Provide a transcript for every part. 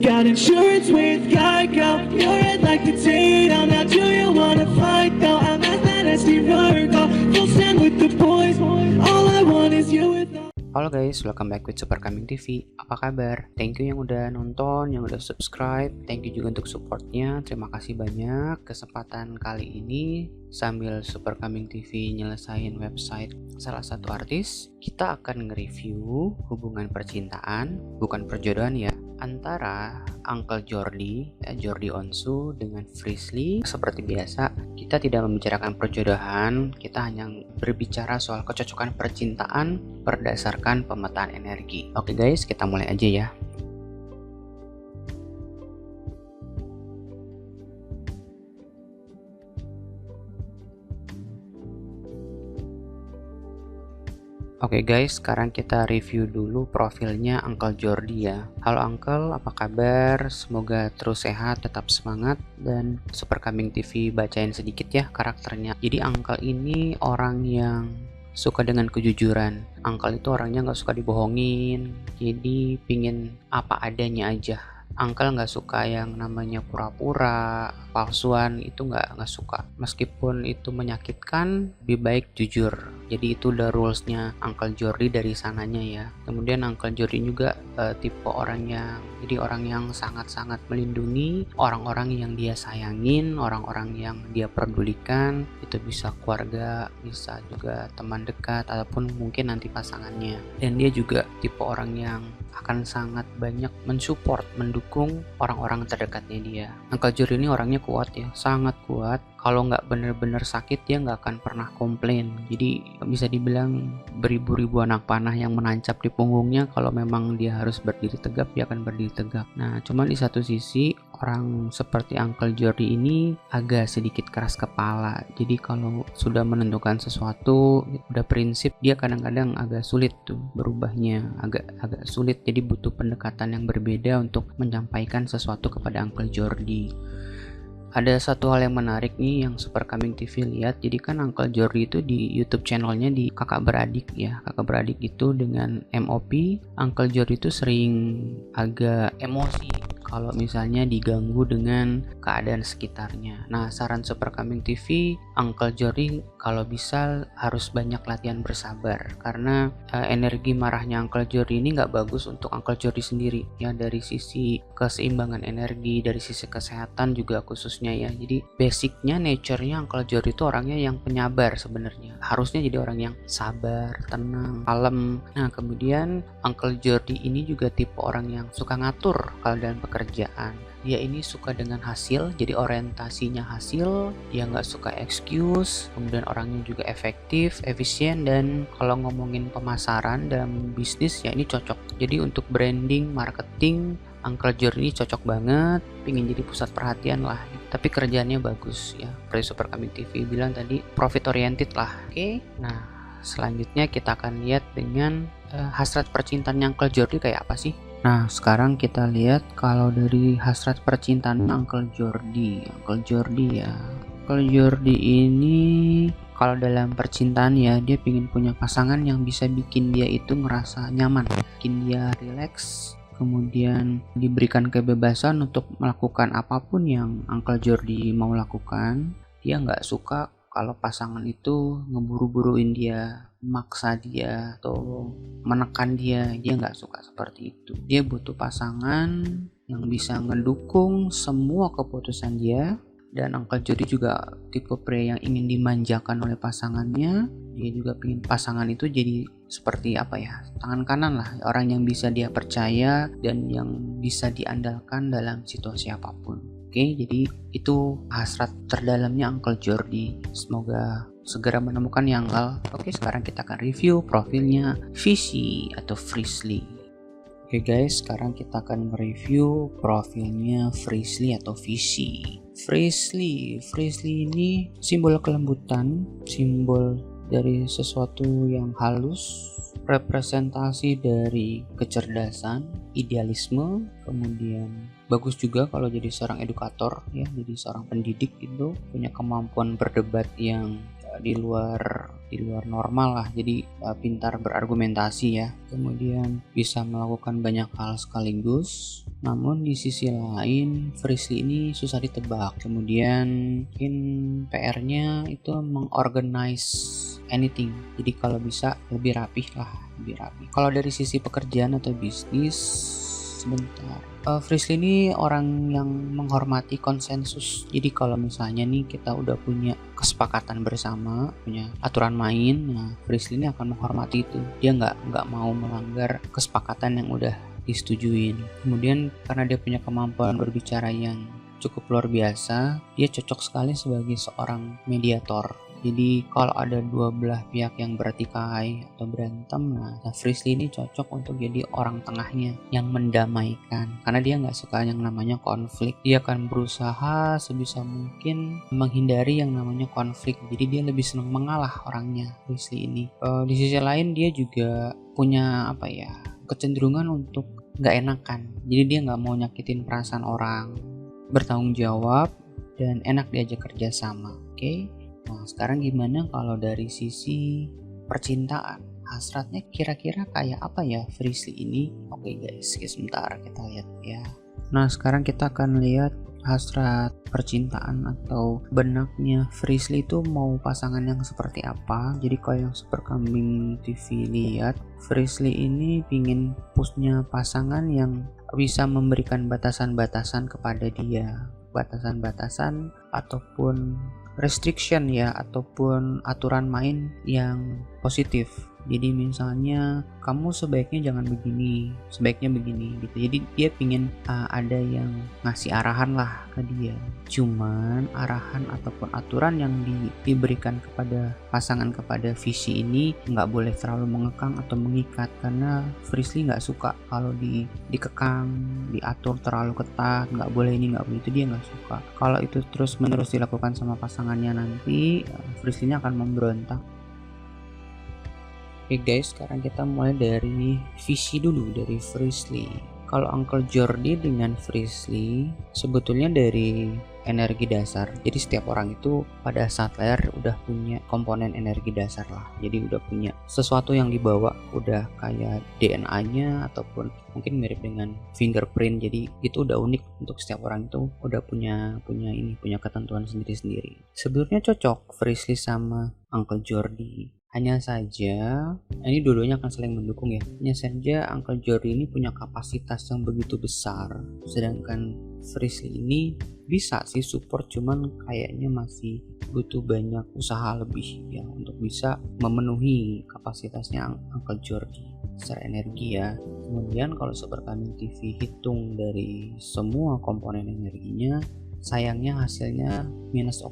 Got insurance with Geico. You're red like potato. Now do you wanna fight though? I'm at that SD Virgo. Full stand with the boys. All I want is you with the... Halo guys, welcome back with Super Kambing TV. Apa kabar? Thank you yang udah nonton, yang udah subscribe. Thank you juga untuk supportnya. Terima kasih banyak. Kesempatan kali ini sambil Super Kambing TV nyelesain website salah satu artis, kita akan nge-review hubungan percintaan, bukan perjodohan ya, antara Uncle Jordi, Jordi Onsu dengan Frisly. Seperti biasa, kita tidak membicarakan perjodohan, kita hanya berbicara soal kecocokan percintaan berdasarkan pemetaan energi. Oke guys, kita mulai aja ya. Oke guys, sekarang kita review dulu profilnya Uncle Jordi ya. Halo Uncle, apa kabar? Semoga terus sehat, tetap semangat. Dan Super Kambing TV bacain sedikit ya karakternya. Jadi Uncle ini orang yang suka dengan kejujuran. Uncle itu orangnya nggak suka dibohongin, jadi pingin apa adanya aja. Uncle nggak suka yang namanya pura-pura, palsuan, itu nggak suka. Meskipun itu menyakitkan, lebih baik jujur. Jadi itu udah rulesnya Uncle Jordi dari sananya ya. Kemudian Uncle Jordi juga tipe orang yang sangat-sangat melindungi orang-orang yang dia sayangin, orang-orang yang dia pedulikan. Itu bisa keluarga, bisa juga teman dekat, ataupun mungkin nanti pasangannya. Dan dia juga tipe orang yang akan sangat banyak mensupport, mendukung orang-orang terdekatnya dia. Uncle Jordi ini orangnya kuat ya, sangat kuat. Kalau nggak bener-bener sakit, dia nggak akan pernah komplain. Jadi bisa dibilang beribu-ribu anak panah yang menancap di punggungnya. Kalau memang dia harus berdiri tegap, dia akan berdiri tegap. Nah, cuman di satu sisi, orang seperti Uncle Jordi ini agak sedikit keras kepala. Jadi kalau sudah menentukan sesuatu, udah prinsip, dia kadang-kadang agak sulit tuh berubahnya, agak sulit. Jadi butuh pendekatan yang berbeda untuk menyampaikan sesuatu kepada Uncle Jordi. Ada satu hal yang menarik nih yang Super Kambing TV lihat. Jadi kan Uncle Jordi itu di YouTube channelnya di kakak beradik ya. Kakak beradik itu dengan MOP. Uncle Jordi itu sering agak emosi kalau misalnya diganggu dengan keadaan sekitarnya. Nah, saran Super Kambing TV, Uncle Jordi kalau bisa harus banyak latihan bersabar, karena energi marahnya Uncle Jordi ini nggak bagus untuk Uncle Jordi sendiri ya, dari sisi keseimbangan energi, dari sisi kesehatan juga khususnya ya. Jadi basicnya, nature-nya Uncle Jordi itu orangnya yang penyabar sebenarnya. Harusnya jadi orang yang sabar, tenang, kalem. Nah, kemudian Uncle Jordi ini juga tipe orang yang suka ngatur kalau dalam pekerjaan. Dia ini suka dengan hasil, jadi orientasinya hasil. Dia nggak suka excuse. Kemudian orangnya juga efektif, efisien, dan kalau ngomongin pemasaran dalam bisnis ya ini cocok. Jadi untuk branding, marketing, Uncle Jordi cocok banget, pingin jadi pusat perhatian lah. Tapi kerjaannya bagus ya. Seperti Super Kambing TV bilang tadi, profit oriented lah. Oke. Nah, selanjutnya kita akan lihat dengan hasrat percintaan Uncle Jordi kayak apa sih. Nah, sekarang kita lihat kalau dari hasrat percintaan Uncle Jordi. Uncle Jordi ini kalau dalam percintaan ya, dia pingin punya pasangan yang bisa bikin dia itu ngerasa nyaman, bikin dia relax, kemudian diberikan kebebasan untuk melakukan apapun yang Uncle Jordi mau lakukan. Dia nggak suka kalau pasangan itu ngeburu-buruin dia, memaksa dia, atau menekan dia. Dia nggak suka seperti itu. Dia butuh pasangan yang bisa ngedukung semua keputusan dia. Dan Uncle Jordi juga tipe pria yang ingin dimanjakan oleh pasangannya. Dia juga ingin pasangan itu jadi seperti apa ya, tangan kanan lah, orang yang bisa dia percaya dan yang bisa diandalkan dalam situasi apapun. Oke, jadi itu hasrat terdalamnya Uncle Jordi. Semoga segera menemukan yang hal. Oke, sekarang kita akan review profilnya Frisly atau Frisly. Oke guys, sekarang kita akan mereview profilnya Frisly atau Frisly. Frisly ini simbol kelembutan, simbol dari sesuatu yang halus, representasi dari kecerdasan, idealisme, kemudian bagus juga kalau jadi seorang edukator ya, jadi seorang pendidik itu punya kemampuan berdebat yang di luar normal lah, jadi pintar berargumentasi ya, kemudian bisa melakukan banyak hal sekaligus. Namun di sisi lain Frisly ini susah ditebak, kemudian mungkin PR-nya itu mengorganize anything, jadi kalau bisa lebih rapih lah, lebih rapi. Kalau dari sisi pekerjaan atau bisnis, sebentar, Frisly ini orang yang menghormati konsensus. Jadi kalau misalnya nih kita udah punya kesepakatan bersama, punya aturan main, nah Frisly ini akan menghormati itu. Dia nggak mau melanggar kesepakatan yang udah disetujuin. Kemudian karena dia punya kemampuan berbicara yang cukup luar biasa, dia cocok sekali sebagai seorang mediator. Jadi kalau ada dua belah pihak yang bertikai atau berantem, nah Frisly ini cocok untuk jadi orang tengahnya yang mendamaikan. Karena dia nggak suka yang namanya konflik. Dia akan berusaha sebisa mungkin menghindari yang namanya konflik. Jadi dia lebih senang mengalah orangnya, Frisly ini. Di sisi lain dia juga punya kecenderungan untuk nggak enakan. Jadi dia nggak mau nyakitin perasaan orang, bertanggung jawab, dan enak diajak kerja sama. Oke? Nah, sekarang gimana kalau dari sisi percintaan? Hasratnya kira-kira kayak apa ya Frisly ini? Oke guys, sebentar kita lihat ya. Nah, sekarang kita akan lihat hasrat percintaan atau benaknya Frisly itu mau pasangan yang seperti apa. Jadi kalau yang Superkambing TV lihat, Frisly ini pingin punya pasangan yang bisa memberikan batasan-batasan kepada dia. Batasan-batasan ataupun restriction ya, ataupun aturan main yang positif. Jadi misalnya kamu sebaiknya jangan begini, sebaiknya begini gitu. Jadi dia pingin ada yang ngasih arahan lah ke dia. Cuman arahan ataupun aturan yang diberikan kepada pasangan, kepada visi ini nggak boleh terlalu mengekang atau mengikat, karena Frisly nggak suka kalau dikekang, diatur terlalu ketat, nggak boleh ini, nggak boleh itu, dia nggak suka. Kalau itu terus menerus dilakukan sama pasangannya, nanti Frisly-nya akan memberontak. Oke guys, sekarang kita mulai dari visi dulu dari Frisly. Kalau Uncle Jordi dengan Frisly sebetulnya dari energi dasar. Jadi setiap orang itu pada saat lahir udah punya komponen energi dasar lah. Jadi udah punya sesuatu yang dibawa, udah kayak DNA-nya ataupun mungkin mirip dengan fingerprint. Jadi itu udah unik untuk setiap orang, itu udah punya ketentuan sendiri-sendiri. Sebetulnya cocok Frisly sama Uncle Jordi. Hanya saja, ini dua-duanya akan saling mendukung ya. Hanya saja Uncle Jordi ini punya kapasitas yang begitu besar, sedangkan Frisly ini bisa sih support, cuman kayaknya masih butuh banyak usaha lebih ya untuk bisa memenuhi kapasitasnya Uncle Jordi secara energi ya. Kemudian kalau Superkambing TV hitung dari semua komponen energinya, sayangnya hasilnya minus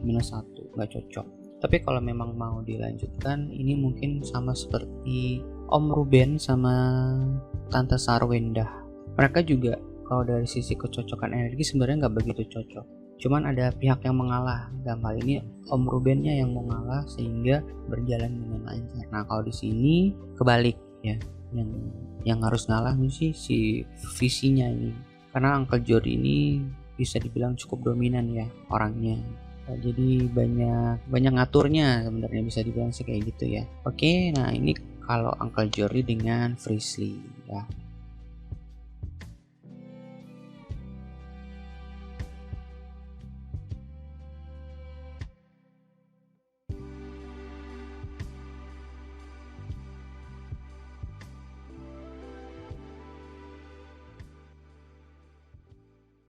minus 1, nggak cocok. Tapi kalau memang mau dilanjutkan, ini mungkin sama seperti Om Ruben sama Tante Sarwendah. Mereka juga kalau dari sisi kecocokan energi sebenarnya nggak begitu cocok. Cuman ada pihak yang mengalah. Dalam hal ini Om Rubennya yang mau ngalah sehingga berjalan dengan lancar. Nah kalau di sini kebalik ya, yang harus ngalah sih si visinya ini. Karena Uncle Jordi ini bisa dibilang cukup dominan ya orangnya. Jadi banyak ngaturnya sebenarnya, bisa dibilang sih kayak gitu ya. Oke, nah ini kalau Uncle Jordi dengan Frisly ya.